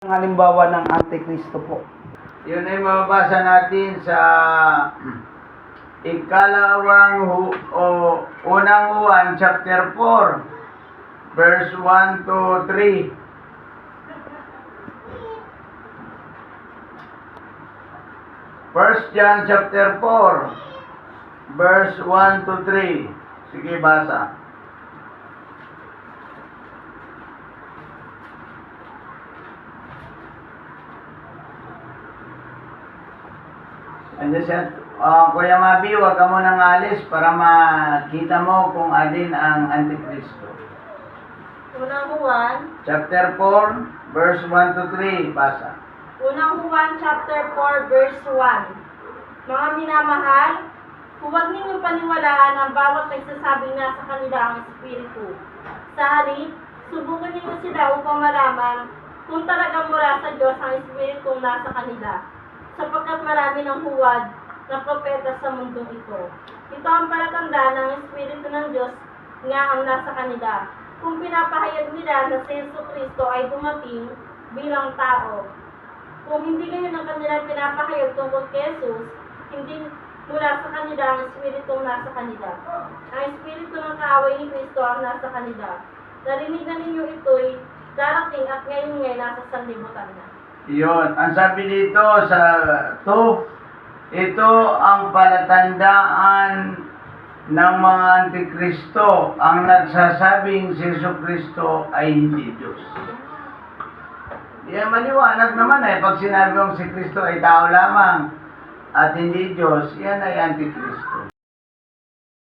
halimbawa ng Antikristo po? Yun ay mababasa natin sa unang Juan chapter 4 verse 1 to 3. First John chapter 4 verse 1 to 3. Sige, basa. Andiyan siya. Kuya Mabi, huwag ka munang alis para makita mo kung alin ang Antikristo. Unang Juan, Chapter 4, verse 1 to 3. Basa. Unang Juan chapter 4 verse 1. Mga minamahal, huwag ninyong paniwalaan ang bawat nagsasabing nasa kanila ang Espiritu. Sa halip, subukan ninyo sila upang malaman kung talagang mula sa Diyos ang Espiritong nasa kanila, sapagkat marami ng huwad na propeta sa mundong ito. Ito ang palatandaan ng Espiritu ng Diyos nga ang nasa kanila, kung pinapahayag nila na si Jesucristo ay dumating bilang tao. Kung hindi gayon ang kanilang pinapahayag tungkol kay Jesus, hindi mula sa kanila ang Espiritong nasa kanila. Ang Espiritu ng kaaway ni Kristo ang nasa kanila. Narinig na ninyo ito'y darating at ngayon ngay nasa sanlibutan na. Iyon. Ang sabi dito sa 2, ito ang palatandaan ng mga Antikristo, ang nagsasabing si Jesucristo ay hindi Diyos. Yan maliwanag naman pag sinabi mong si Kristo ay tao lamang at hindi Diyos, yan ay Antikristo.